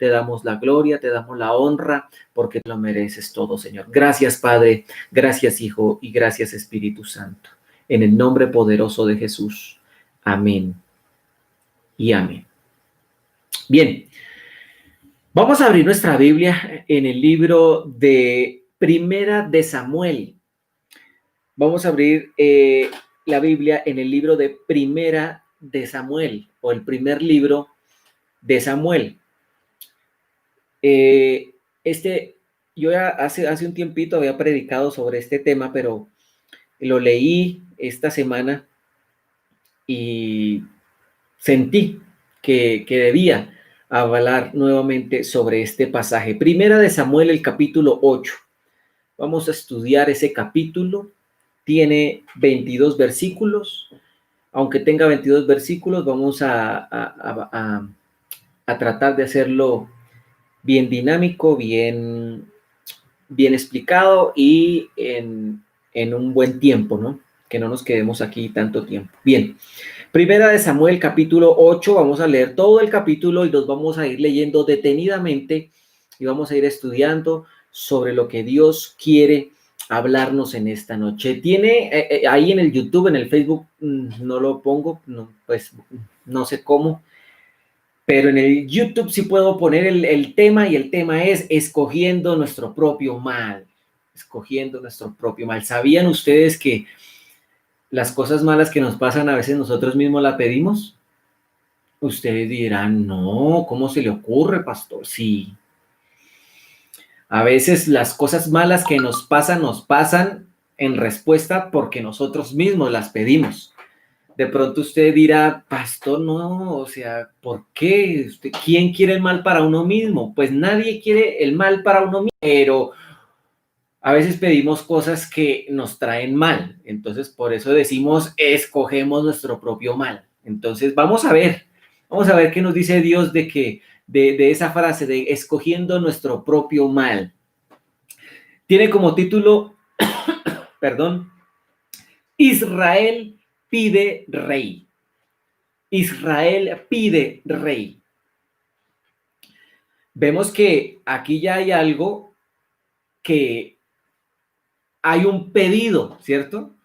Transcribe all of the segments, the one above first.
te damos la gloria, te damos la honra, porque lo mereces todo, Señor. Gracias, Padre, gracias, Hijo, y gracias, Espíritu Santo. En el nombre poderoso de Jesús. Amén y amén. Bien, vamos a abrir nuestra Biblia en el libro de Primera de Samuel. Vamos a abrir la Biblia en el libro de Primera de Samuel, o el primer libro de Samuel. Yo ya hace un tiempito había predicado sobre este tema, pero lo leí esta semana y sentí que debía hablar nuevamente sobre este pasaje. Primera de Samuel, el capítulo 8. Vamos a estudiar ese capítulo. Tiene 22 versículos. Aunque tenga 22 versículos, vamos a tratar de hacerlo bien dinámico, bien explicado y en un buen tiempo, ¿no? Que no nos quedemos aquí tanto tiempo. Bien, Primera de Samuel, capítulo 8, vamos a leer todo el capítulo y los vamos a ir leyendo detenidamente y vamos a ir estudiando sobre lo que Dios quiere hablarnos en esta noche. Tiene ahí en el YouTube, en el Facebook, no lo pongo, no, pues no sé cómo, pero en el YouTube sí puedo poner el tema, y el tema es escogiendo nuestro propio mal. Escogiendo nuestro propio mal. ¿Sabían ustedes que las cosas malas que nos pasan a veces nosotros mismos las pedimos? Ustedes dirán, no, ¿cómo se le ocurre, pastor? Sí. A veces las cosas malas que nos pasan en respuesta porque nosotros mismos las pedimos. De pronto usted dirá, pastor, no, o sea, ¿por qué? ¿Quién quiere el mal para uno mismo? Pues nadie quiere el mal para uno mismo, pero a veces pedimos cosas que nos traen mal. Entonces, por eso decimos, escogemos nuestro propio mal. Entonces, vamos a ver qué nos dice Dios de esa frase de escogiendo nuestro propio mal. Tiene como título, perdón, Israel pide rey. Israel pide rey. Vemos que aquí ya hay algo, que hay un pedido, ¿cierto?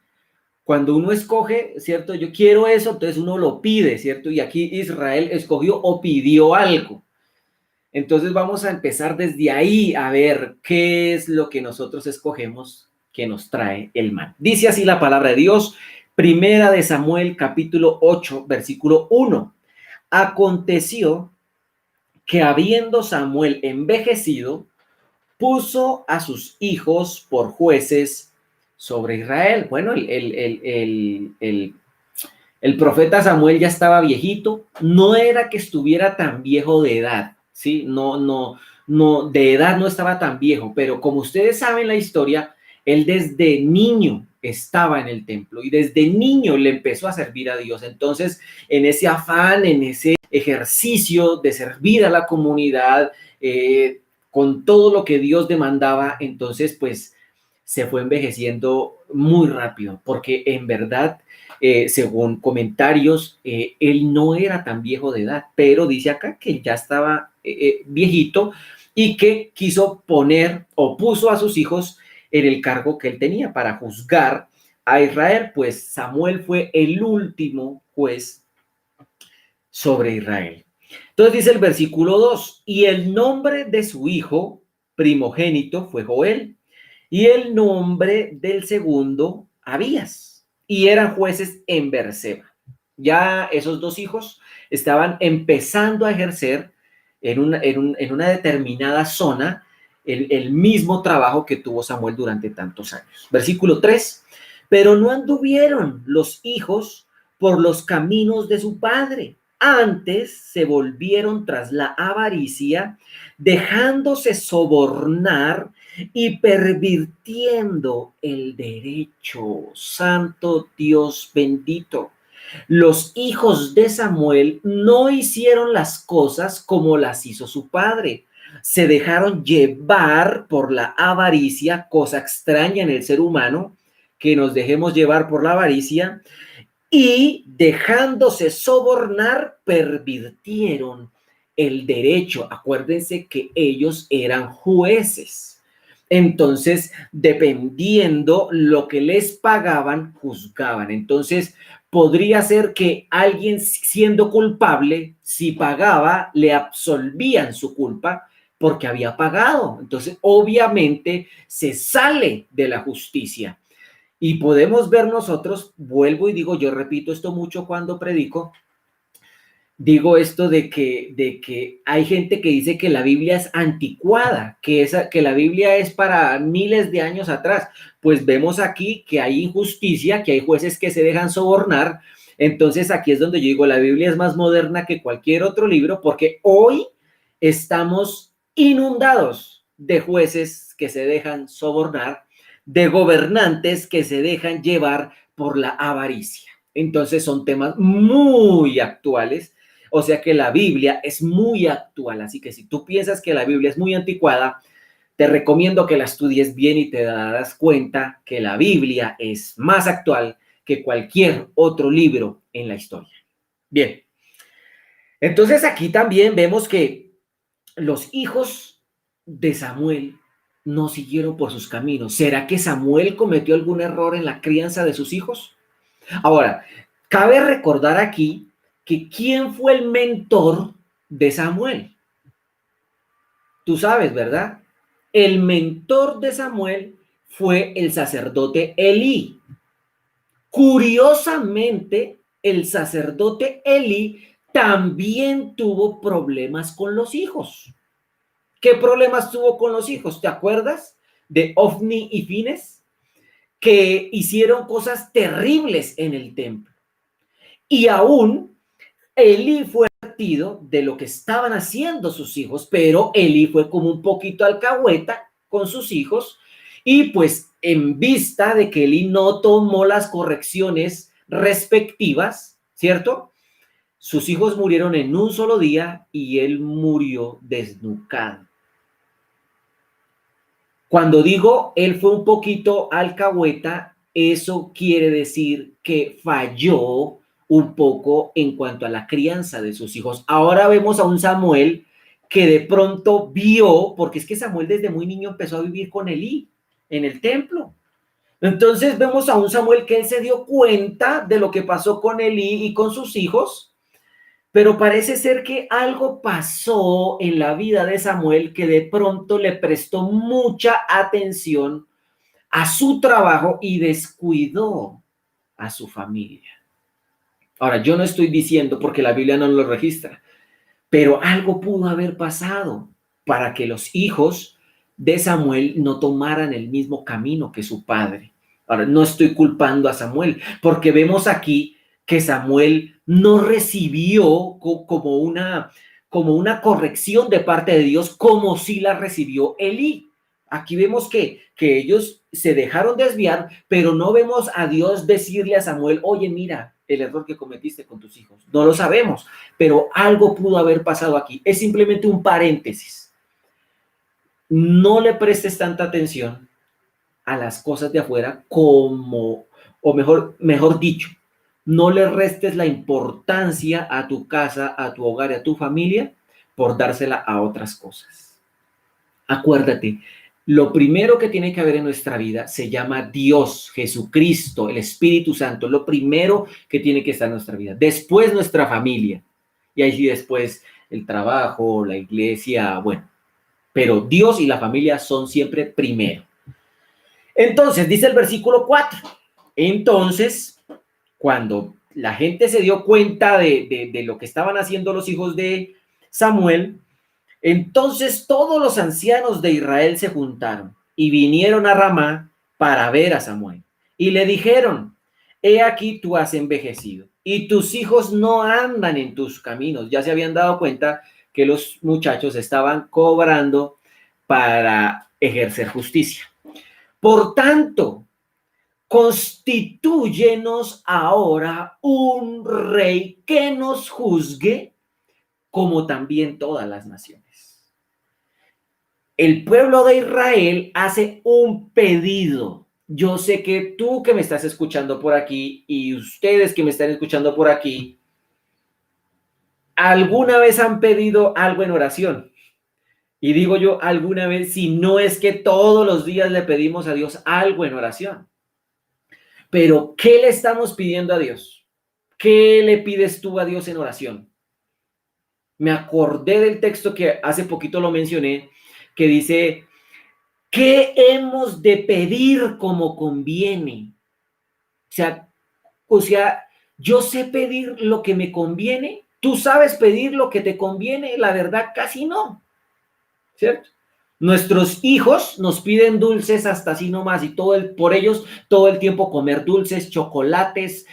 Cuando uno escoge, ¿cierto? Yo quiero eso, entonces uno lo pide, ¿cierto? Y aquí Israel escogió o pidió algo. Entonces vamos a empezar desde ahí a ver qué es lo que nosotros escogemos que nos trae el mal. Dice así la palabra de Dios, Primera de Samuel, capítulo 8, versículo 1. Aconteció que habiendo Samuel envejecido, puso a sus hijos por jueces sobre Israel. Bueno, el profeta Samuel ya estaba viejito, no era que estuviera tan viejo de edad, ¿sí? No, de edad no estaba tan viejo, pero como ustedes saben la historia, él desde niño estaba en el templo y desde niño le empezó a servir a Dios. Entonces, en ese afán, en ese ejercicio de servir a la comunidad, con todo lo que Dios demandaba, entonces pues se fue envejeciendo muy rápido, porque en verdad, según comentarios, él no era tan viejo de edad, pero dice acá que ya estaba viejito y que quiso poner o puso a sus hijos en el cargo que él tenía para juzgar a Israel, pues Samuel fue el último juez sobre Israel. Entonces dice el versículo 2, y el nombre de su hijo primogénito fue Joel, y el nombre del segundo Abías, y eran jueces en Berseba. Ya esos dos hijos estaban empezando a ejercer en una determinada zona el mismo trabajo que tuvo Samuel durante tantos años. Versículo 3, pero no anduvieron los hijos por los caminos de su padre, antes se volvieron tras la avaricia, dejándose sobornar y pervirtiendo el derecho. Santo Dios bendito. Los hijos de Samuel no hicieron las cosas como las hizo su padre. Se dejaron llevar por la avaricia, cosa extraña en el ser humano, que nos dejemos llevar por la avaricia, y dejándose sobornar, pervirtieron el derecho. Acuérdense que ellos eran jueces. Entonces, dependiendo lo que les pagaban, juzgaban. Entonces, podría ser que alguien siendo culpable, si pagaba, le absolvían su culpa porque había pagado. Entonces, obviamente, se sale de la justicia. Y podemos ver nosotros, vuelvo y digo, yo repito esto mucho cuando predico, digo esto de que hay gente que dice que la Biblia es anticuada, que la Biblia es para miles de años atrás. Pues vemos aquí que hay injusticia, que hay jueces que se dejan sobornar. Entonces aquí es donde yo digo, la Biblia es más moderna que cualquier otro libro, porque hoy estamos inundados de jueces que se dejan sobornar, de gobernantes que se dejan llevar por la avaricia. Entonces son temas muy actuales, o sea que la Biblia es muy actual, así que si tú piensas que la Biblia es muy anticuada, te recomiendo que la estudies bien y te darás cuenta que la Biblia es más actual que cualquier otro libro en la historia. Bien, entonces aquí también vemos que los hijos de Samuel no siguieron por sus caminos. ¿Será que Samuel cometió algún error en la crianza de sus hijos? Ahora, cabe recordar aquí que quién fue el mentor de Samuel. Tú sabes, ¿verdad? El mentor de Samuel fue el sacerdote Elí. Curiosamente, el sacerdote Elí también tuvo problemas con los hijos. ¿Qué problemas tuvo con los hijos? ¿Te acuerdas de Ofni y Fines? Que hicieron cosas terribles en el templo. Y aún Elí fue advertido de lo que estaban haciendo sus hijos, pero Elí fue como un poquito alcahueta con sus hijos y pues en vista de que Elí no tomó las correcciones respectivas, ¿cierto? Sus hijos murieron en un solo día y él murió desnucado. Cuando digo él fue un poquito alcahueta, eso quiere decir que falló un poco en cuanto a la crianza de sus hijos. Ahora vemos a un Samuel que de pronto vio, porque es que Samuel desde muy niño empezó a vivir con Elí en el templo. Entonces vemos a un Samuel que él se dio cuenta de lo que pasó con Elí y con sus hijos, pero parece ser que algo pasó en la vida de Samuel que de pronto le prestó mucha atención a su trabajo y descuidó a su familia. Ahora, yo no estoy diciendo porque la Biblia no lo registra, pero algo pudo haber pasado para que los hijos de Samuel no tomaran el mismo camino que su padre. Ahora, no estoy culpando a Samuel, porque vemos aquí que Samuel no recibió como una corrección de parte de Dios, como si la recibió Elí. Aquí vemos que ellos se dejaron desviar, pero no vemos a Dios decirle a Samuel, oye, mira el error que cometiste con tus hijos. No lo sabemos, pero algo pudo haber pasado aquí. Es simplemente un paréntesis. No le prestes tanta atención a las cosas de afuera como, o mejor dicho, no le restes la importancia a tu casa, a tu hogar y a tu familia por dársela a otras cosas. Acuérdate, lo primero que tiene que haber en nuestra vida se llama Dios, Jesucristo, el Espíritu Santo, lo primero que tiene que estar en nuestra vida. Después nuestra familia. Y ahí sí después el trabajo, la iglesia, bueno. Pero Dios y la familia son siempre primero. Entonces, dice el versículo 4. Entonces, cuando la gente se dio cuenta de lo que estaban haciendo los hijos de Samuel, entonces todos los ancianos de Israel se juntaron y vinieron a Ramá para ver a Samuel. Y le dijeron, he aquí tú has envejecido y tus hijos no andan en tus caminos. Ya se habían dado cuenta que los muchachos estaban cobrando para ejercer justicia. Por tanto, constitúyenos ahora un rey que nos juzgue como también todas las naciones. El pueblo de Israel hace un pedido. Yo sé que tú que me estás escuchando por aquí y ustedes que me están escuchando por aquí, ¿Alguna vez han pedido algo en oración? Y digo yo, alguna vez, si no es que todos los días le pedimos a Dios algo en oración. Pero, ¿qué le estamos pidiendo a Dios? ¿Qué le pides tú a Dios en oración? Me acordé del texto que hace poquito lo mencioné, que dice, ¿qué hemos de pedir como conviene? O sea, yo sé pedir lo que me conviene, tú sabes pedir lo que te conviene, la verdad casi no, ¿cierto? Nuestros hijos nos piden dulces hasta así nomás y por ellos todo el tiempo comer dulces, chocolates,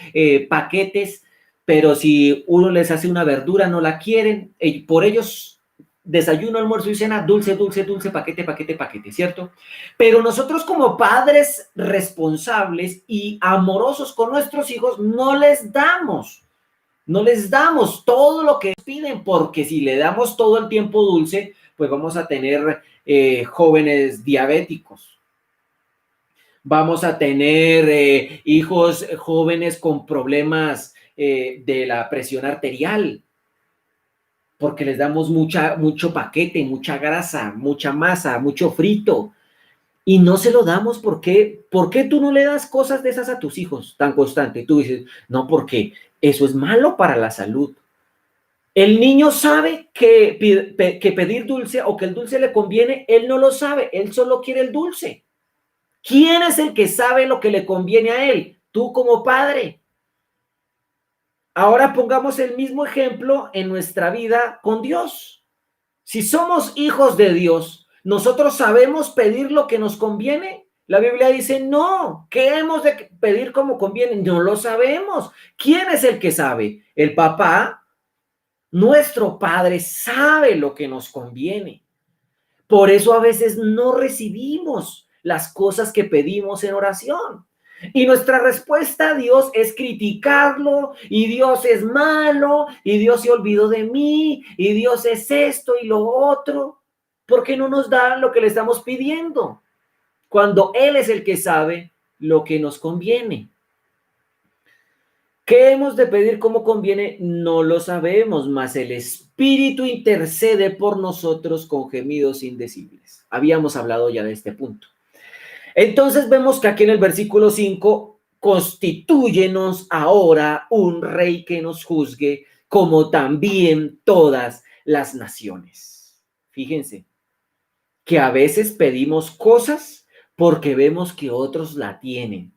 paquetes, pero si uno les hace una verdura no la quieren, por ellos desayuno, almuerzo y cena, dulce, dulce, dulce, paquete, paquete, paquete, ¿cierto? Pero nosotros como padres responsables y amorosos con nuestros hijos no les damos todo lo que piden, porque si le damos todo el tiempo dulce, pues vamos a tener jóvenes diabéticos, vamos a tener hijos jóvenes con problemas de la presión arterial, porque les damos mucho paquete, mucha grasa, mucha masa, mucho frito, y no se lo damos. ¿Por qué tú no le das cosas de esas a tus hijos tan constante? Y tú dices, no, porque eso es malo para la salud. El niño sabe que pedir dulce o que el dulce le conviene, él no lo sabe, él solo quiere el dulce. ¿Quién es el que sabe lo que le conviene a él? Tú como padre. Ahora pongamos el mismo ejemplo en nuestra vida con Dios. Si somos hijos de Dios, ¿nosotros sabemos pedir lo que nos conviene? La Biblia dice, no, ¿qué hemos de pedir como conviene? No lo sabemos. ¿Quién es el que sabe? ¿El papá? Nuestro Padre sabe lo que nos conviene. Por eso a veces no recibimos las cosas que pedimos en oración. Y nuestra respuesta a Dios es criticarlo, y Dios es malo, y Dios se olvidó de mí, y Dios es esto y lo otro. ¿Por qué no nos da lo que le estamos pidiendo? Cuando Él es el que sabe lo que nos conviene. ¿Qué hemos de pedir como conviene? No lo sabemos, mas el Espíritu intercede por nosotros con gemidos indecibles. Habíamos hablado ya de este punto. Entonces vemos que aquí en el versículo 5, constitúyenos ahora un rey que nos juzgue, como también todas las naciones. Fíjense que a veces pedimos cosas porque vemos que otros la tienen.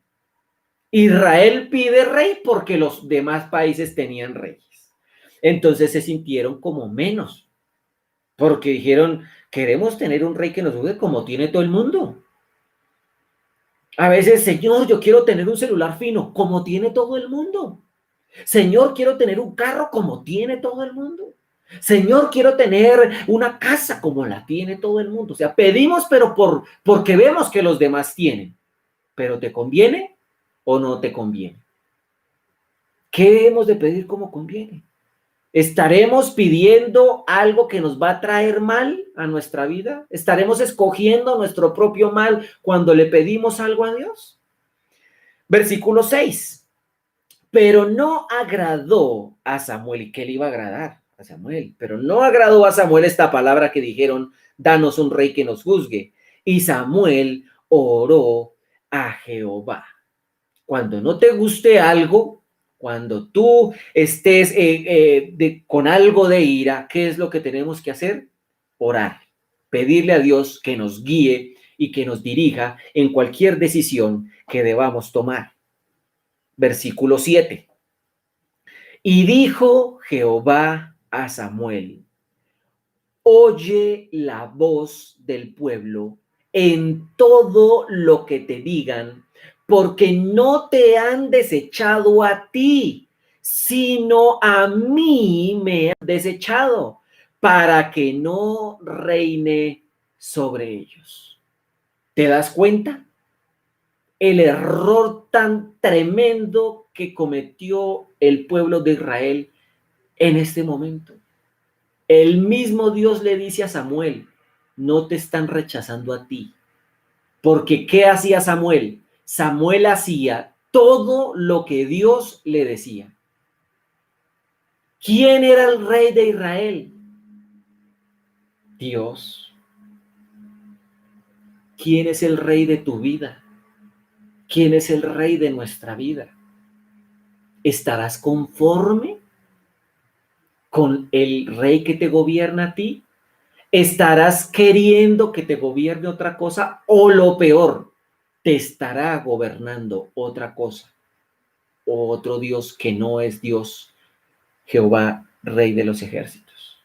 Israel pide rey porque los demás países tenían reyes. Entonces se sintieron como menos, porque dijeron, queremos tener un rey que nos juzgue como tiene todo el mundo. A veces, Señor, yo quiero tener un celular fino como tiene todo el mundo. Señor, quiero tener un carro como tiene todo el mundo. Señor, quiero tener una casa como la tiene todo el mundo. O sea, pedimos, pero porque vemos que los demás tienen. ¿Pero te conviene o no te conviene? ¿Qué hemos de pedir como conviene? ¿Estaremos pidiendo algo que nos va a traer mal a nuestra vida? ¿Estaremos escogiendo nuestro propio mal cuando le pedimos algo a Dios? Versículo 6. Pero no agradó a Samuel. ¿Y qué le iba a agradar a Samuel? Pero no agradó a Samuel esta palabra que dijeron, danos un rey que nos juzgue. Y Samuel oró a Jehová. Cuando no te guste algo, cuando tú estés con algo de ira, ¿qué es lo que tenemos que hacer? Orar, pedirle a Dios que nos guíe y que nos dirija en cualquier decisión que debamos tomar. Versículo 7. Y dijo Jehová a Samuel, oye la voz del pueblo en todo lo que te digan, porque no te han desechado a ti, sino a mí me han desechado, para que no reine sobre ellos. ¿Te das cuenta? El error tan tremendo que cometió el pueblo de Israel en este momento. El mismo Dios le dice a Samuel, no te están rechazando a ti. Porque ¿qué hacía Samuel? Samuel hacía todo lo que Dios le decía. ¿Quién era el rey de Israel? Dios. ¿Quién es el rey de tu vida? ¿Quién es el rey de nuestra vida? ¿Estarás conforme con el rey que te gobierna a ti? ¿Estarás queriendo que te gobierne otra cosa? O lo peor, te estará gobernando otra cosa, o otro Dios que no es Dios, Jehová, Rey de los ejércitos.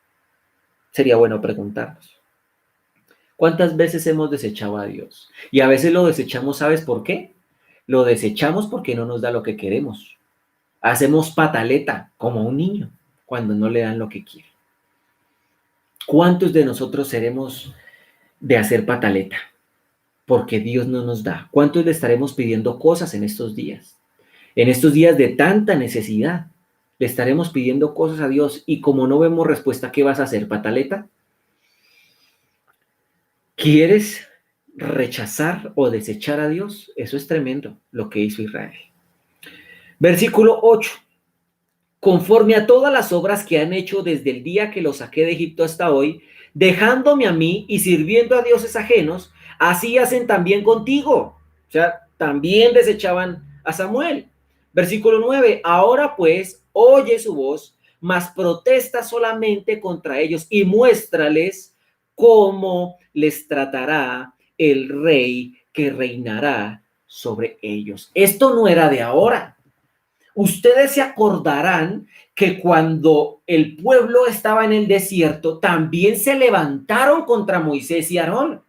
Sería bueno preguntarnos. ¿Cuántas veces hemos desechado a Dios? Y a veces lo desechamos, ¿sabes por qué? Lo desechamos porque no nos da lo que queremos. Hacemos pataleta como un niño cuando no le dan lo que quiere. ¿Cuántos de nosotros seremos de hacer pataleta porque Dios no nos da? ¿Cuántos le estaremos pidiendo cosas en estos días? En estos días de tanta necesidad, le estaremos pidiendo cosas a Dios y como no vemos respuesta, ¿qué vas a hacer, pataleta? ¿Quieres rechazar o desechar a Dios? Eso es tremendo lo que hizo Israel. Versículo 8. Conforme a todas las obras que han hecho desde el día que los saqué de Egipto hasta hoy, dejándome a mí y sirviendo a dioses ajenos, así hacen también contigo. O sea, también desechaban a Samuel. Versículo 9. Ahora pues, oye su voz, mas protesta solamente contra ellos y muéstrales cómo les tratará el rey que reinará sobre ellos. Esto no era de ahora. Ustedes se acordarán que cuando el pueblo estaba en el desierto, también se levantaron contra Moisés y Aarón.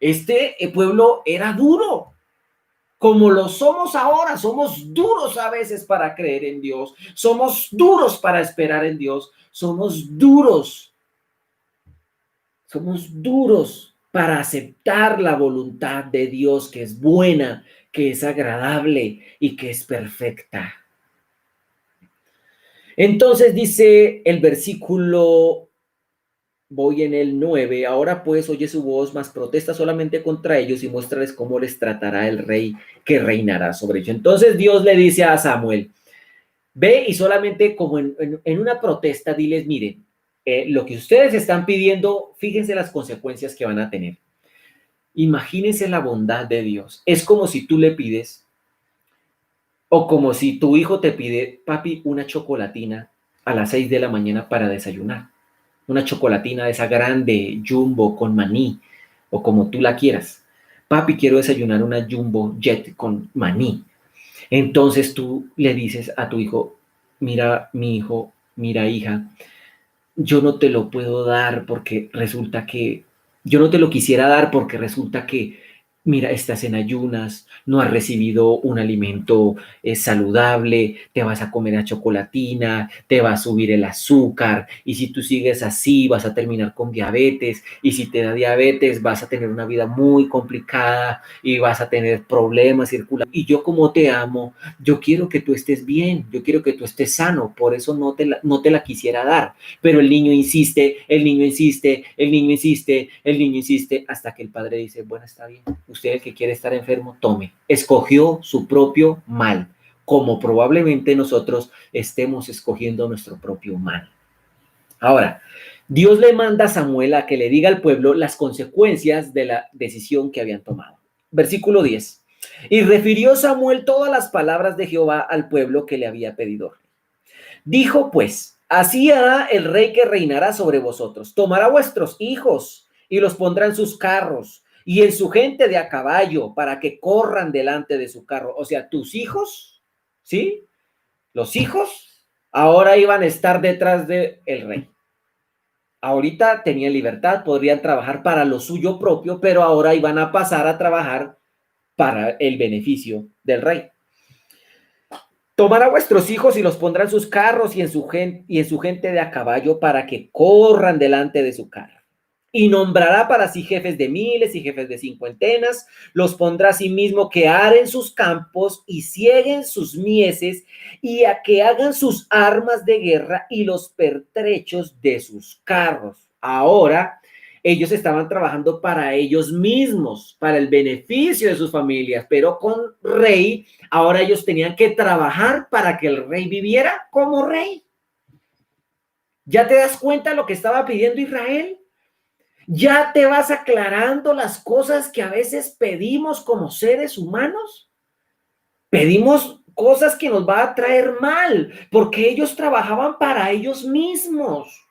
Este pueblo era duro, como lo somos ahora. Somos duros a veces para creer en Dios, somos duros para esperar en Dios, somos duros para aceptar la voluntad de Dios, que es buena, que es agradable y que es perfecta. Entonces dice el versículo, voy en el 9, ahora pues oye su voz, mas protesta solamente contra ellos y muéstrales cómo les tratará el rey que reinará sobre ellos. Entonces Dios le dice a Samuel, ve y solamente como en una protesta, diles, miren, lo que ustedes están pidiendo, fíjense las consecuencias que van a tener. Imagínense la bondad de Dios. Es como si tú le pides, o como si tu hijo te pide, papi, una chocolatina a las 6 de la mañana para desayunar. Una chocolatina de esa grande, Jumbo con maní, o como tú la quieras. Papi, quiero desayunar una Jumbo Jet con maní. Entonces tú le dices a tu hijo, mira, mi hijo, mira, hija, yo no te lo puedo dar porque resulta que, yo no te lo quisiera dar porque resulta que, mira, estás en ayunas, no has recibido un alimento saludable, te vas a comer a chocolatina, te va a subir el azúcar, y si tú sigues así vas a terminar con diabetes, y si te da diabetes vas a tener una vida muy complicada y vas a tener problemas circulatorios. Y yo como te amo, yo quiero que tú estés bien, yo quiero que tú estés sano, por eso no te la quisiera dar. Pero el niño insiste, el niño insiste, el niño insiste, el niño insiste, hasta que el padre dice, bueno, está bien, usted el que quiere estar enfermo, tome. Escogió su propio mal, como probablemente nosotros estemos escogiendo nuestro propio mal. Ahora, Dios le manda a Samuel a que le diga al pueblo las consecuencias de la decisión que habían tomado. Versículo 10. Y refirió Samuel todas las palabras de Jehová al pueblo que le había pedido. Dijo pues, así hará el rey que reinará sobre vosotros. Tomará vuestros hijos y los pondrá en sus carros y en su gente de a caballo para que corran delante de su carro. O sea, tus hijos, ¿sí? Los hijos ahora iban a estar detrás del rey. Ahorita tenían libertad, podrían trabajar para lo suyo propio, pero ahora iban a pasar a trabajar para el beneficio del rey. Tomará vuestros hijos y los pondrá en sus carros y en su gente de a caballo para que corran delante de su carro. Y nombrará para sí jefes de miles y jefes de cincuentenas, los pondrá a sí mismo que aren sus campos y cieguen sus mieses y a que hagan sus armas de guerra y los pertrechos de sus carros. Ahora ellos estaban trabajando para ellos mismos, para el beneficio de sus familias, pero con rey, ahora ellos tenían que trabajar para que el rey viviera como rey. ¿Ya te das cuenta de lo que estaba pidiendo Israel? ¿Ya te vas aclarando las cosas que a veces pedimos como seres humanos? Pedimos cosas que nos va a traer mal, porque ellos trabajaban para ellos mismos.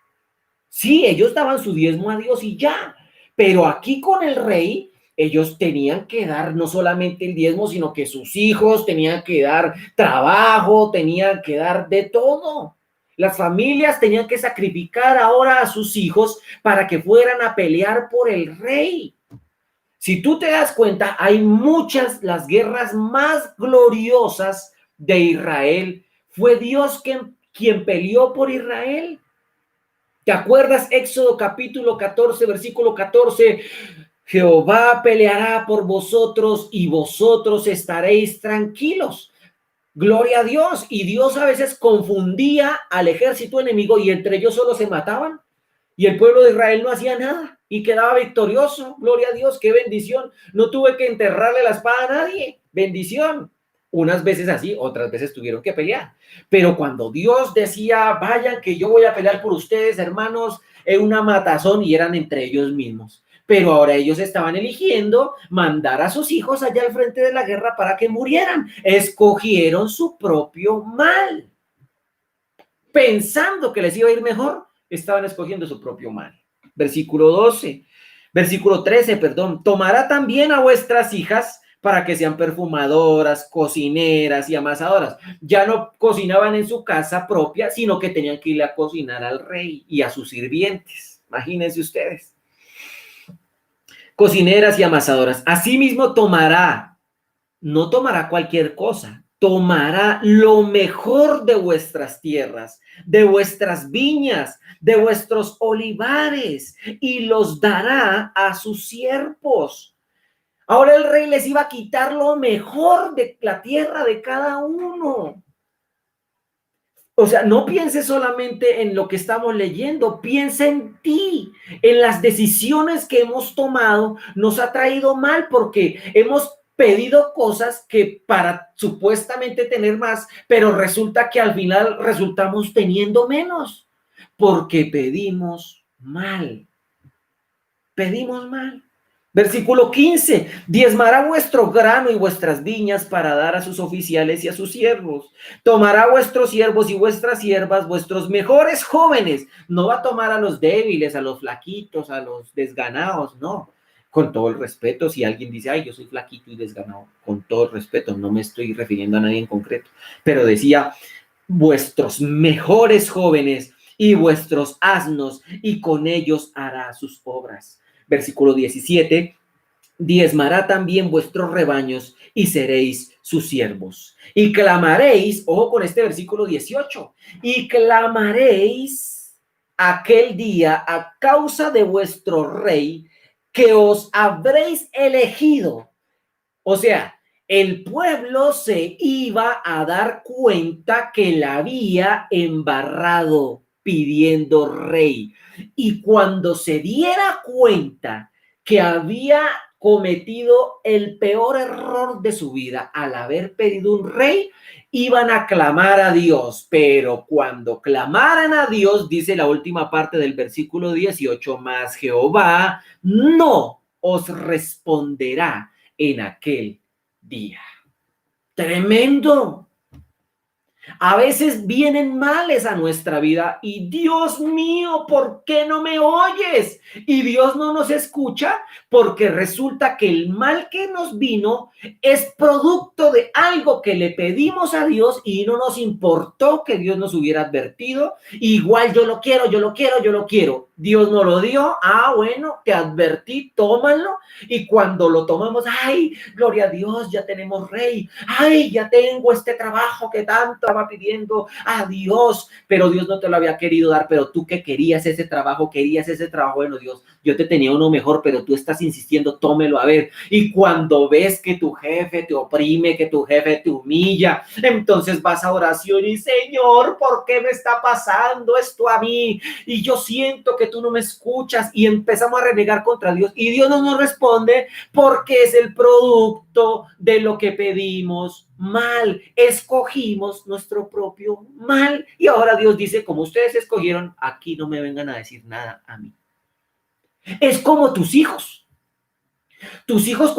Sí, ellos daban su diezmo a Dios y ya, pero aquí con el rey, ellos tenían que dar no solamente el diezmo, sino que sus hijos tenían que dar trabajo, tenían que dar de todo. Las familias tenían que sacrificar ahora a sus hijos para que fueran a pelear por el rey. Si tú te das cuenta, hay las guerras más gloriosas de Israel. Fue Dios quien peleó por Israel. ¿Te acuerdas? Éxodo capítulo 14, versículo 14. Jehová peleará por vosotros y vosotros estaréis tranquilos. Gloria a Dios. Y Dios a veces confundía al ejército enemigo y entre ellos solo se mataban. Y el pueblo de Israel no hacía nada y quedaba victorioso. Gloria a Dios, qué bendición. No tuve que enterrarle la espada a nadie. Bendición. Unas veces así, otras veces tuvieron que pelear. Pero cuando Dios decía, vayan que yo voy a pelear por ustedes, hermanos, en una matazón y eran entre ellos mismos. Pero ahora ellos estaban eligiendo mandar a sus hijos allá al frente de la guerra para que murieran. Escogieron su propio mal. Pensando que les iba a ir mejor, estaban escogiendo su propio mal. Versículo 13, perdón. Tomará también a vuestras hijas para que sean perfumadoras, cocineras y amasadoras. Ya no cocinaban en su casa propia, sino que tenían que ir a cocinar al rey y a sus sirvientes. Imagínense ustedes. Cocineras y amasadoras. Asimismo tomará, no tomará cualquier cosa, tomará lo mejor de vuestras tierras, de vuestras viñas, de vuestros olivares y los dará a sus siervos. Ahora el rey les iba a quitar lo mejor de la tierra de cada uno. O sea, no piense solamente en lo que estamos leyendo, piensa en ti, en las decisiones que hemos tomado, nos ha traído mal porque hemos pedido cosas que para supuestamente tener más, pero resulta que al final resultamos teniendo menos, porque pedimos mal, pedimos mal. Versículo 15, diezmará vuestro grano y vuestras viñas para dar a sus oficiales y a sus siervos. Tomará vuestros siervos y vuestras siervas, vuestros mejores jóvenes. No va a tomar a los débiles, a los flaquitos, a los desganados, no. Con todo el respeto, si alguien dice, ay, yo soy flaquito y desganado, con todo el respeto, no me estoy refiriendo a nadie en concreto. Pero decía, vuestros mejores jóvenes y vuestros asnos, y con ellos hará sus obras. Versículo 17, diezmará también vuestros rebaños y seréis sus siervos. Y clamaréis, ojo con este versículo 18, y clamaréis aquel día a causa de vuestro rey que os habréis elegido. O sea, el pueblo se iba a dar cuenta que la había embarrado pidiendo rey. Y cuando se diera cuenta que había cometido el peor error de su vida al haber pedido un rey, iban a clamar a Dios. Pero cuando clamaran a Dios, dice la última parte del versículo 18, más Jehová no os responderá en aquel día. Tremendo. A veces vienen males a nuestra vida y Dios mío, ¿por qué no me oyes? Y Dios no nos escucha porque resulta que el mal que nos vino es producto de algo que le pedimos a Dios y no nos importó que Dios nos hubiera advertido. Igual yo lo quiero, yo lo quiero, yo lo quiero. Dios no lo dio. Ah, bueno, te advertí, tómalo. Y cuando lo tomamos, ay, gloria a Dios, ya tenemos rey. Ay, ya tengo este trabajo que tanto va pidiendo a Dios, pero Dios no te lo había querido dar, pero tú que querías ese trabajo, bueno, Dios, yo te tenía uno mejor, pero tú estás insistiendo, tómelo a ver. Y cuando ves que tu jefe te oprime, que tu jefe te humilla, entonces vas a oración y Señor, ¿por qué me está pasando esto a mí? Y yo siento que tú no me escuchas y empezamos a renegar contra Dios y Dios no nos responde porque es el producto de lo que pedimos mal, escogimos nuestro propio mal. Y ahora Dios dice, como ustedes escogieron, aquí no me vengan a decir nada a mí. Es como tus hijos. Tus hijos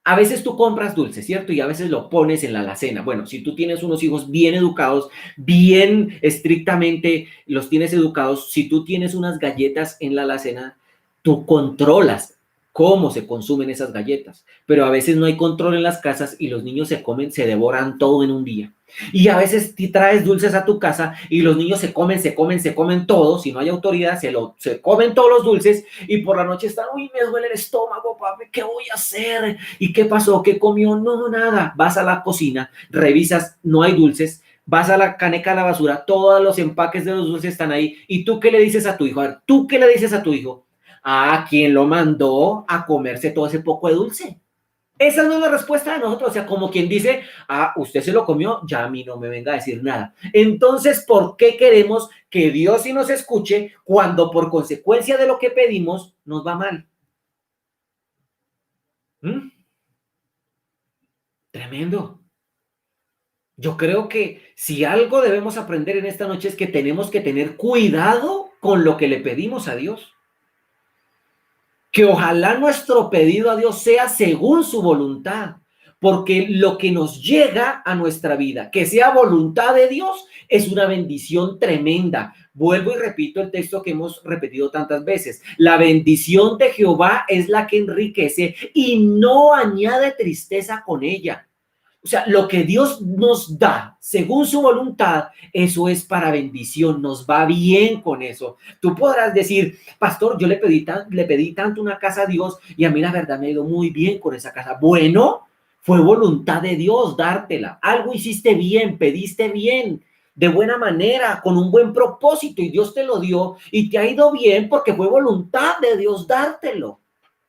a veces tú compras dulce, ¿cierto? Y a veces lo pones en la alacena. Bueno, si tú tienes unos hijos bien educados, bien estrictamente los tienes educados, si tú tienes unas galletas en la alacena, tú controlas cómo se consumen esas galletas. Pero a veces no hay control en las casas y los niños se devoran todo en un día. Y a veces te traes dulces a tu casa y los niños se comen todo. Si no hay autoridad, se comen todos los dulces y por la noche están, uy, me duele el estómago, papi, ¿qué voy a hacer? ¿Y qué pasó? ¿Qué comió? No, nada. Vas a la cocina, revisas, no hay dulces, vas a la caneca de la basura, todos los empaques de los dulces están ahí. ¿Y tú qué le dices a tu hijo? A ver, ¿tú qué le dices a tu hijo? ¿A quién lo mandó a comerse todo ese poco de dulce? Esa no es la respuesta de nosotros, o sea, como quien dice, usted se lo comió, ya a mí no me venga a decir nada. Entonces, ¿por qué queremos que Dios sí nos escuche cuando por consecuencia de lo que pedimos nos va mal? ¿Mm? Tremendo. Yo creo que si algo debemos aprender en esta noche es que tenemos que tener cuidado con lo que le pedimos a Dios. Que ojalá nuestro pedido a Dios sea según su voluntad, porque lo que nos llega a nuestra vida, que sea voluntad de Dios, es una bendición tremenda. Vuelvo y repito el texto que hemos repetido tantas veces. La bendición de Jehová es la que enriquece y no añade tristeza con ella. O sea, lo que Dios nos da según su voluntad, eso es para bendición, nos va bien con eso. Tú podrás decir, pastor, yo le pedí tanto una casa a Dios y a mí la verdad me ha ido muy bien con esa casa. Bueno, fue voluntad de Dios dártela. Algo hiciste bien, pediste bien, de buena manera, con un buen propósito y Dios te lo dio y te ha ido bien porque fue voluntad de Dios dártelo.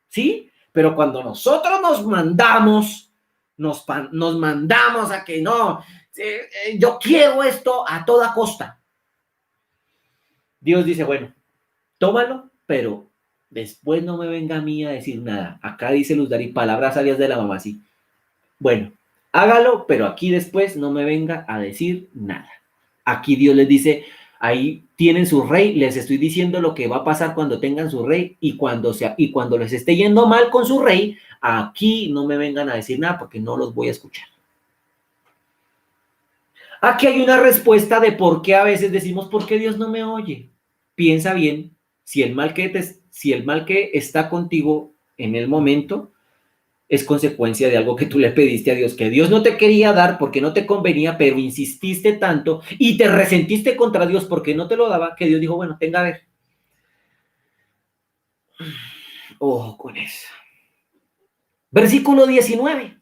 ¿Sí? Pero cuando nosotros nos mandamos a que no, yo quiero esto a toda costa. Dios dice, bueno, tómalo, pero después no me venga a mí a decir nada. Acá dice Luz Dari, palabras sabias de la mamá, sí. Bueno, hágalo, pero aquí después no me venga a decir nada. Aquí Dios les dice, ahí tienen su rey, les estoy diciendo lo que va a pasar cuando tengan su rey y cuando les esté yendo mal con su rey, aquí no me vengan a decir nada porque no los voy a escuchar. Aquí hay una respuesta de por qué a veces decimos, ¿por qué Dios no me oye? Piensa bien, si el mal que está contigo en el momento es consecuencia de algo que tú le pediste a Dios, que Dios no te quería dar porque no te convenía, pero insististe tanto y te resentiste contra Dios porque no te lo daba, que Dios dijo, bueno, tenga a ver. Ojo con eso. Versículo 19.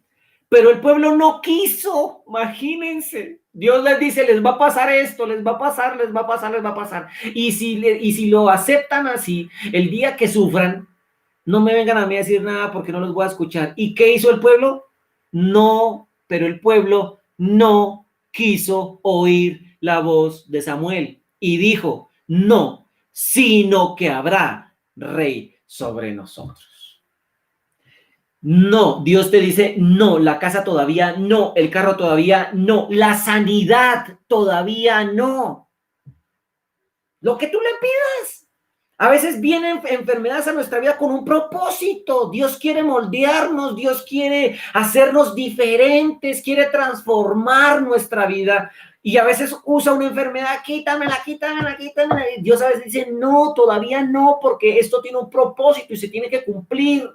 Pero el pueblo no quiso, imagínense. Dios les dice, les va a pasar esto, les va a pasar, les va a pasar, les va a pasar. Y si lo aceptan así, el día que sufran, no me vengan a mí a decir nada porque no los voy a escuchar. ¿Y qué hizo el pueblo? No, pero el pueblo no quiso oír la voz de Samuel y dijo, no, sino que habrá rey sobre nosotros. No, Dios te dice, no, la casa todavía no, el carro todavía no, la sanidad todavía no. Lo que tú le pidas. A veces vienen enfermedades a nuestra vida con un propósito. Dios quiere moldearnos, Dios quiere hacernos diferentes, quiere transformar nuestra vida. Y a veces usa una enfermedad, quítamela, quítamela, quítamela. Y Dios a veces dice, no, todavía no, porque esto tiene un propósito y se tiene que cumplir.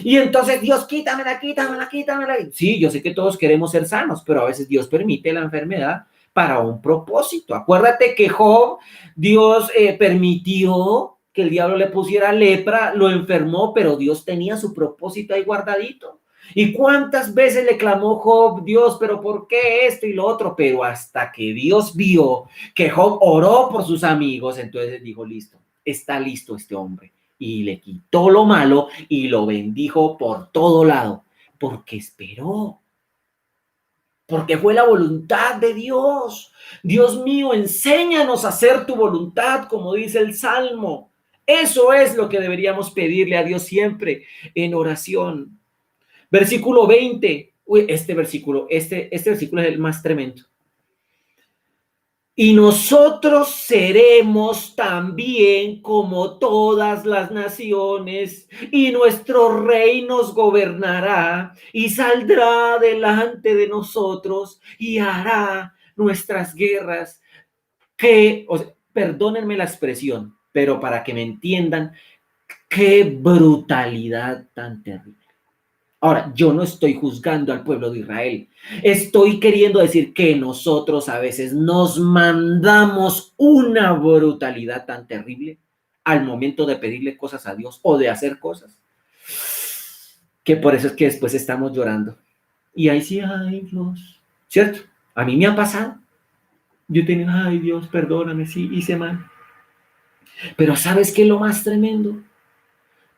Y entonces Dios, quítamela, quítamela, quítamela. Sí, yo sé que todos queremos ser sanos, pero a veces Dios permite la enfermedad para un propósito. Acuérdate que Job, Dios permitió que el diablo le pusiera lepra, lo enfermó, pero Dios tenía su propósito ahí guardadito. ¿Y cuántas veces le clamó Job, Dios, pero por qué esto y lo otro? Pero hasta que Dios vio que Job oró por sus amigos, entonces dijo, listo, está listo este hombre. Y le quitó lo malo y lo bendijo por todo lado, porque esperó, porque fue la voluntad de Dios. Dios mío, enséñanos a hacer tu voluntad, como dice el Salmo. Eso es lo que deberíamos pedirle a Dios siempre en oración. Versículo 20. Uy, este versículo es el más tremendo. Y nosotros seremos también como todas las naciones, y nuestro rey nos gobernará y saldrá delante de nosotros y hará nuestras guerras. O sea, perdónenme la expresión, pero para que me entiendan, qué brutalidad tan terrible. Ahora, yo no estoy juzgando al pueblo de Israel. Estoy queriendo decir que nosotros a veces nos mandamos una brutalidad tan terrible al momento de pedirle cosas a Dios o de hacer cosas, que por eso es que después estamos llorando. Y ahí sí, ay Dios, ¿cierto? A mí me ha pasado. Yo tenía, ay Dios, perdóname, sí, hice mal. Pero ¿sabes qué es lo más tremendo?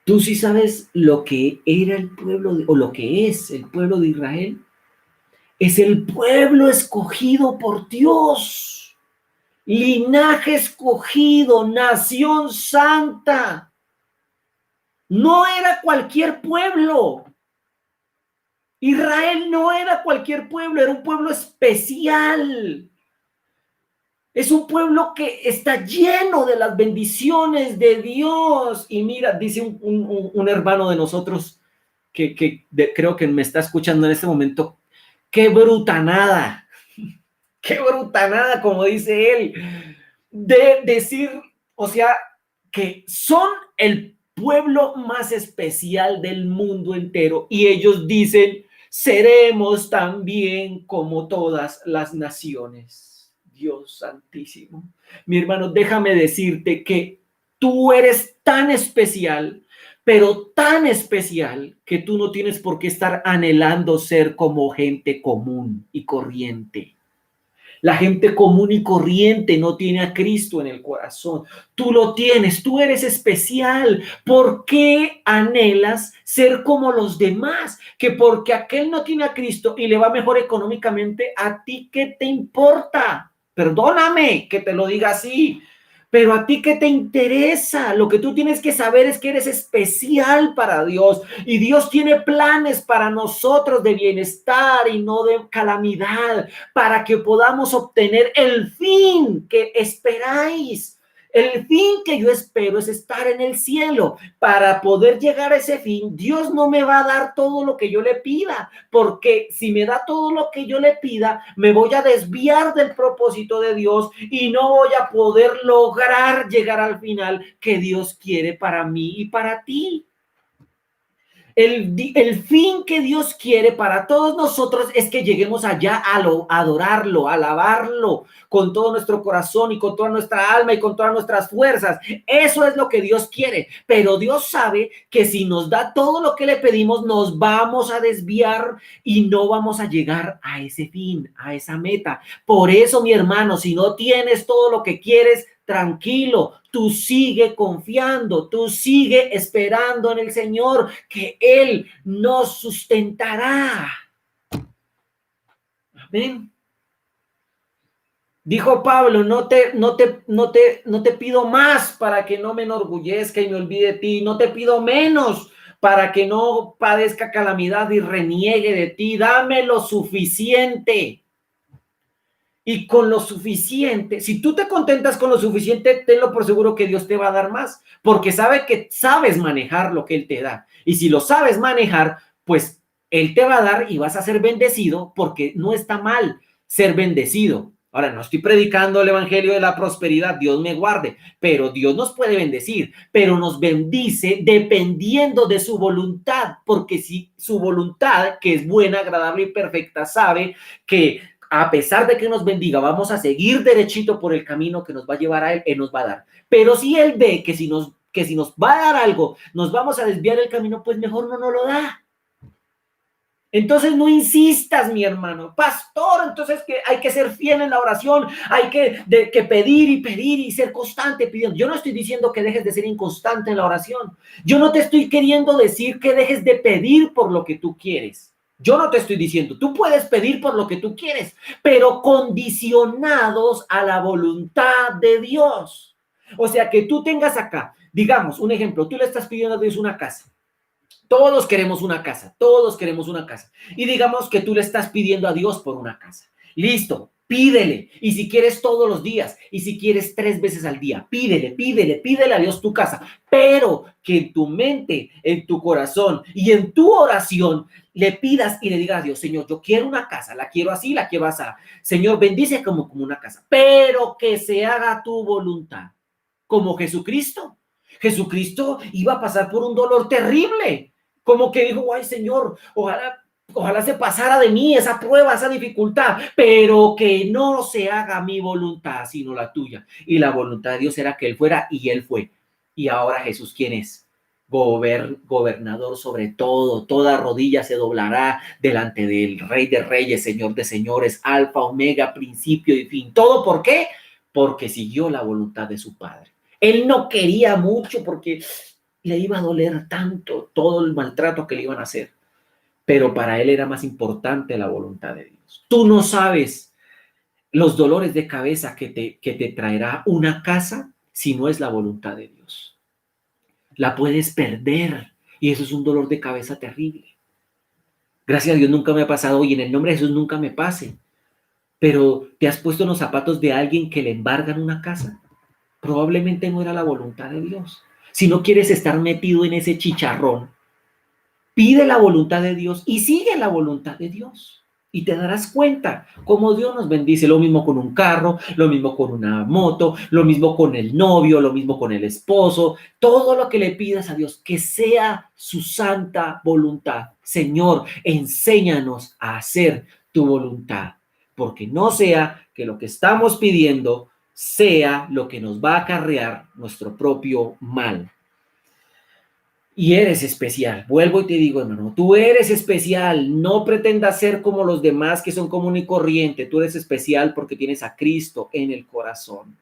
Tú sí sabes lo que era el pueblo o lo que es el pueblo de Israel. Es el pueblo escogido por Dios, linaje escogido, nación santa. No era cualquier pueblo. Israel no era cualquier pueblo, era un pueblo especial. Es un pueblo que está lleno de las bendiciones de Dios. Y mira, dice un hermano de nosotros creo que me está escuchando en este momento, qué brutanada, qué brutanada, como dice él, de decir, o sea, que son el pueblo más especial del mundo entero y ellos dicen, seremos también como todas las naciones. Dios santísimo. Mi hermano, déjame decirte que tú eres tan especial, pero tan especial que tú no tienes por qué estar anhelando ser como gente común y corriente. La gente común y corriente no tiene a Cristo en el corazón. Tú lo tienes, tú eres especial. ¿Por qué anhelas ser como los demás? Que porque aquel no tiene a Cristo y le va mejor económicamente, ¿a ti qué te importa? Perdóname que te lo diga así. Pero a ti qué te interesa, lo que tú tienes que saber es que eres especial para Dios y Dios tiene planes para nosotros de bienestar y no de calamidad, para que podamos obtener el fin que esperáis. El fin que yo espero es estar en el cielo. Para poder llegar a ese fin, Dios no me va a dar todo lo que yo le pida, porque si me da todo lo que yo le pida, me voy a desviar del propósito de Dios y no voy a poder lograr llegar al final que Dios quiere para mí y para ti. El fin que Dios quiere para todos nosotros es que lleguemos allá a adorarlo, a alabarlo con todo nuestro corazón y con toda nuestra alma y con todas nuestras fuerzas. Eso es lo que Dios quiere. Pero Dios sabe que si nos da todo lo que le pedimos, nos vamos a desviar y no vamos a llegar a ese fin, a esa meta. Por eso, mi hermano, si no tienes todo lo que quieres, tranquilo, tú sigue confiando, tú sigue esperando en el Señor, que Él nos sustentará. Amén. Dijo Pablo, no te pido más para que no me enorgullezca y me olvide de ti, no te pido menos para que no padezca calamidad y reniegue de ti, dame lo suficiente. Y con lo suficiente, si tú te contentas con lo suficiente, tenlo por seguro que Dios te va a dar más, porque sabe que sabes manejar lo que Él te da. Y si lo sabes manejar, pues Él te va a dar y vas a ser bendecido, porque no está mal ser bendecido. Ahora, no estoy predicando el evangelio de la prosperidad, Dios me guarde, pero Dios nos puede bendecir, pero nos bendice dependiendo de su voluntad, porque si su voluntad, que es buena, agradable y perfecta, sabe que a pesar de que nos bendiga, vamos a seguir derechito por el camino que nos va a llevar a Él, Él nos va a dar. Pero si Él ve que si nos va a dar algo, nos vamos a desviar del camino, pues mejor no nos lo da. Entonces no insistas, mi hermano. Pastor, entonces que hay que ser fiel en la oración, hay que pedir y pedir y ser constante pidiendo. Yo no estoy diciendo que dejes de ser inconstante en la oración. Yo no te estoy queriendo decir que dejes de pedir por lo que tú quieres. Yo no te estoy diciendo, tú puedes pedir por lo que tú quieres, pero condicionados a la voluntad de Dios. O sea, que tú tengas acá, digamos, un ejemplo, tú le estás pidiendo a Dios una casa. Todos queremos una casa, todos queremos una casa. Y digamos que tú le estás pidiendo a Dios por una casa. Listo, pídele. Y si quieres todos los días, y si quieres 3 veces al día, pídele a Dios tu casa. Pero que en tu mente, en tu corazón y en tu oración le pidas y le digas a Dios, Señor, yo quiero una casa, la quiero así, la quiero así. Señor, bendice como una casa, pero que se haga tu voluntad. Como Jesucristo. Jesucristo iba a pasar por un dolor terrible. Como que dijo, ay Señor, ojalá se pasara de mí esa prueba, esa dificultad, pero que no se haga mi voluntad, sino la tuya. Y la voluntad de Dios era que Él fuera y Él fue. Y ahora Jesús, ¿quién es? Gobernador sobre todo, toda rodilla se doblará delante del Rey de Reyes, Señor de Señores, Alfa, Omega, principio y fin. ¿Todo por qué? Porque siguió la voluntad de su Padre. Él no quería mucho porque le iba a doler tanto todo el maltrato que le iban a hacer, pero para él era más importante la voluntad de Dios. Tú no sabes los dolores de cabeza que te traerá una casa si no es la voluntad de Dios. La puedes perder y eso es un dolor de cabeza terrible. Gracias a Dios nunca me ha pasado y en el nombre de Jesús nunca me pase. Pero te has puesto en los zapatos de alguien que le embargan una casa. Probablemente no era la voluntad de Dios. Si no quieres estar metido en ese chicharrón, pide la voluntad de Dios y sigue la voluntad de Dios. Y te darás cuenta cómo Dios nos bendice. Lo mismo con un carro, lo mismo con una moto, lo mismo con el novio, lo mismo con el esposo. Todo lo que le pidas a Dios, que sea su santa voluntad. Señor, enséñanos a hacer tu voluntad. Porque no sea que lo que estamos pidiendo sea lo que nos va a acarrear nuestro propio mal. Y eres especial. Vuelvo y te digo, hermano, tú eres especial. No pretendas ser como los demás que son común y corriente. Tú eres especial porque tienes a Cristo en el corazón.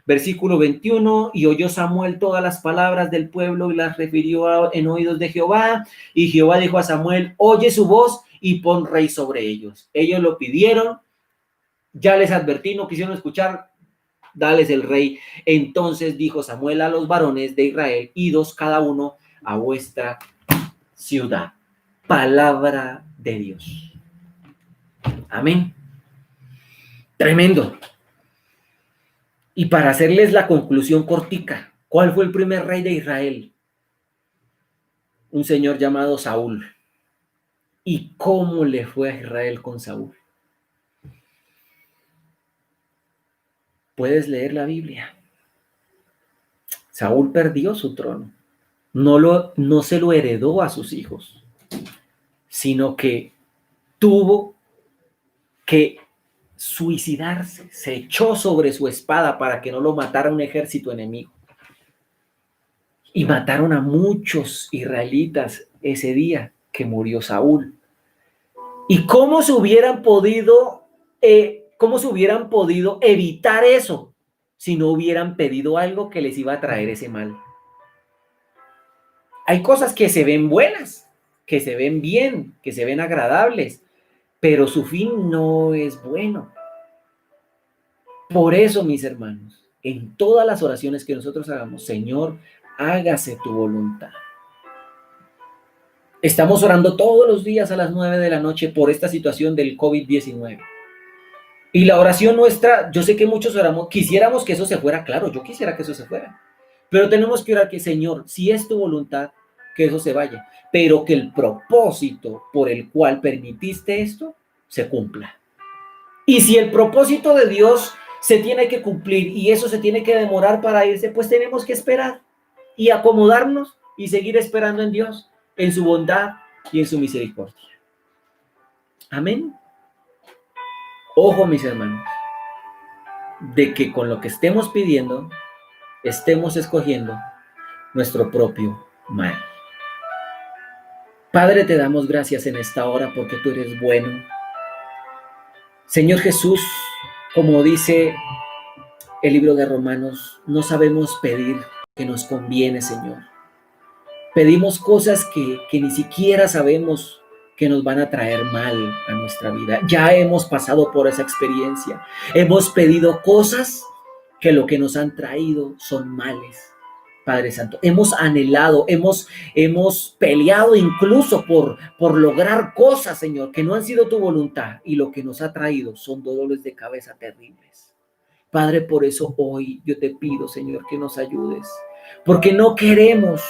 Versículo 21, y oyó Samuel todas las palabras del pueblo y las refirió en oídos de Jehová. Y Jehová dijo a Samuel, oye su voz y pon rey sobre ellos. Ellos lo pidieron, ya les advertí, no quisieron escuchar, dales el rey. Entonces dijo Samuel a los varones de Israel, idos cada uno a vuestra ciudad. Palabra de Dios. Amén. Tremendo. Y para hacerles la conclusión cortica, ¿cuál fue el primer rey de Israel? Un señor llamado Saúl. ¿Y cómo le fue a Israel con Saúl? Puedes leer la Biblia. Saúl perdió su trono. No se lo heredó a sus hijos, sino que tuvo que suicidarse, se echó sobre su espada para que no lo matara un ejército enemigo. Y mataron a muchos israelitas ese día que murió Saúl. ¿Y cómo se hubieran podido evitar eso si no hubieran pedido algo que les iba a traer ese mal? Hay cosas que se ven buenas, que se ven bien, que se ven agradables, pero su fin no es bueno. Por eso, mis hermanos, en todas las oraciones que nosotros hagamos, Señor, hágase tu voluntad. Estamos orando todos los días a las 9 de la noche por esta situación del COVID-19. Y la oración nuestra, yo sé que muchos oramos, quisiéramos que eso se fuera, claro, yo quisiera que eso se fuera. Pero tenemos que orar que, Señor, si es tu voluntad, que eso se vaya, pero que el propósito por el cual permitiste esto se cumpla. Y si el propósito de Dios se tiene que cumplir y eso se tiene que demorar para irse, pues tenemos que esperar y acomodarnos y seguir esperando en Dios, en su bondad y en su misericordia. Amén. Ojo, mis hermanos, de que con lo que estemos pidiendo, estemos escogiendo nuestro propio mal. Padre, te damos gracias en esta hora porque tú eres bueno. Señor Jesús, como dice el libro de Romanos, no sabemos pedir lo que nos conviene, Señor. Pedimos cosas que ni siquiera sabemos que nos van a traer mal a nuestra vida. Ya hemos pasado por esa experiencia. Hemos pedido cosas que lo que nos han traído son males. Padre Santo. Hemos anhelado, hemos peleado incluso por lograr cosas, Señor, que no han sido tu voluntad, y lo que nos ha traído son dolores de cabeza terribles. Padre, por eso hoy yo te pido, Señor, que nos ayudes, porque no queremos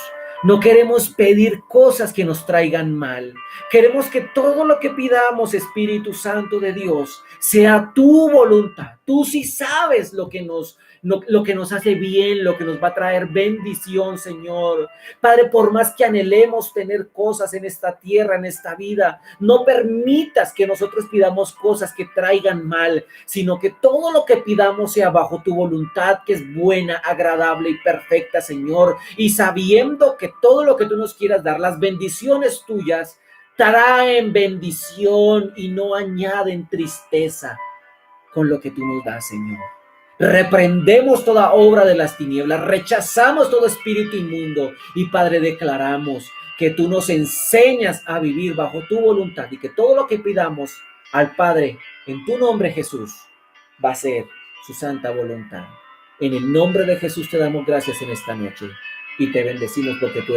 pedir cosas que nos traigan mal. Queremos que todo lo que pidamos, Espíritu Santo de Dios, sea tu voluntad. Tú sí sabes lo que nos hace bien, lo que nos va a traer bendición, Señor. Padre, por más que anhelemos tener cosas en esta tierra, en esta vida, no permitas que nosotros pidamos cosas que traigan mal, sino que todo lo que pidamos sea bajo tu voluntad, que es buena, agradable y perfecta, Señor. Y sabiendo que todo lo que tú nos quieras dar, las bendiciones tuyas, traen bendición y no añaden tristeza con lo que tú nos das, Señor. Reprendemos toda obra de las tinieblas, rechazamos todo espíritu inmundo y, Padre, declaramos que tú nos enseñas a vivir bajo tu voluntad y que todo lo que pidamos al Padre en tu nombre, Jesús, va a ser su santa voluntad. En el nombre de Jesús te damos gracias en esta noche y te bendecimos porque tú